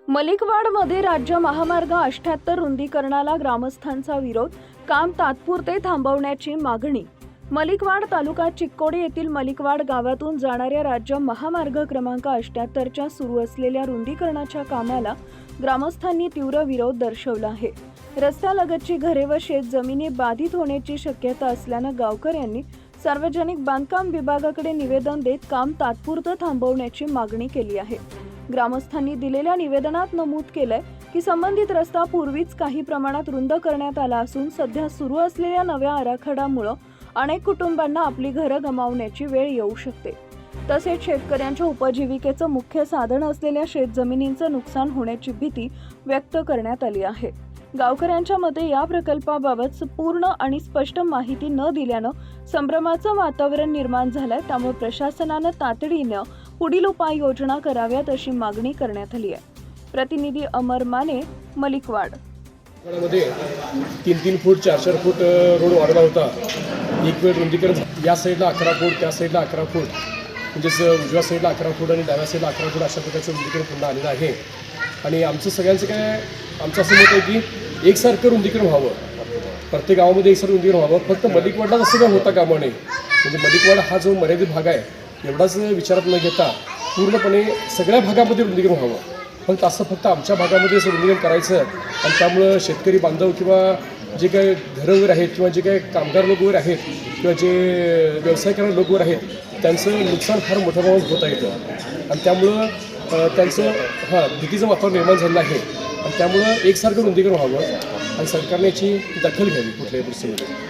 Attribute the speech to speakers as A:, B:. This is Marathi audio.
A: मलिकवाडमध्ये राज्य महामार्ग 78 रुंदीकरणाला ग्रामस्थांचा विरोध, काम तात्पुरते थांबवण्याची मागणी। मलिकवाड तालुका चिक्कोडी येथील मलिकवाड गावातून जाणाऱ्या राज्य महामार्ग क्रमांक 78च्या सुरू असलेल्या रुंदीकरणाच्या कामाला ग्रामस्थांनी तीव्र विरोध दर्शवला आहे। रस्त्यालगतची घरे व शेतजमिनी बाधित होण्याची शक्यता असल्यानं गावकऱ्यांनी सार्वजनिक बांधकाम विभागाकडे निवेदन देत काम तात्पुरते थांबवण्याची मागणी केली आहे। ग्रामस्थांनी दिलेल्या निवेदनात नमूद केलंय की संबंधित रस्ता पूर्वीच काही प्रमाणात रुंद करण्यात आला असून सध्या सुरू असलेल्या नव्या आराखड्यामुळे अनेक कुटुंबांना आपली घरं गमावण्याची वेळ येऊ शकते। तसेच शेतकऱ्यांच्या उपजीविकेचं मुख्य साधन असलेल्या शेतजमिनींचं नुकसान होण्याची भीती व्यक्त करण्यात आली आहे। गावकऱ्यांच्या मते या प्रकल्पाबाबत पूर्ण आणि स्पष्ट माहिती न दिल्यानं संभ्रमाचं वातावरण निर्माण झालंय। त्यामुळे प्रशासनानं तातडीनं पुढील उपाययोजना कराव्यात अशी मागणी करण्यात आली आहे। प्रतिनिधी अमर माने, मलिकवाड।
B: मध्ये 3-3 फूट 4-4 फूट रोड वाढला होता। एक वेळ रुंदीकरण या साईडला 11 फूट, त्या साईडला 11 फूट, म्हणजेच उजव्या साईडला 11 फूट आणि डाव्या साईडला 11 फूट अशा प्रकारचं रुंदीकरण पुन्हा आलेलं आहे। आणि आमचं सगळ्यांचं काय आमचं असं मत आहे की एकसारखं रुंदीकरण व्हावं, प्रत्येक गावामध्ये एकसारखं रुंदीकरण व्हावं। फक्त मलिकवाडला असं काय होता कामा नये, म्हणजे मलिकवाड हा जो मर्यादित भाग आहे एवढाच विचारात न घेता पूर्णपणे सगळ्या भागामध्ये रुंदीकरण व्हावं। फक्त आमच्या भागामध्ये असं रुंदीकरण करायचं आणि त्यामुळं शेतकरी बांधव किंवा जे काही घरं वगैरे आहेत किंवा जे काही कामगार लोक वगैरे आहेत किंवा जे व्यवसाय करणारे लोक वगैरे आहेत त्यांचं नुकसान फार मोठ्या प्रमाणात होता येतं आणि त्यामुळं त्यांचं भीतीचं वातावरण निर्माण झालं आहे आणि त्यामुळं एकसारखं रुंदीकरण व्हावं आणि सरकारने याची दखल घ्यावी कुठल्याही परिस्थितीमध्ये।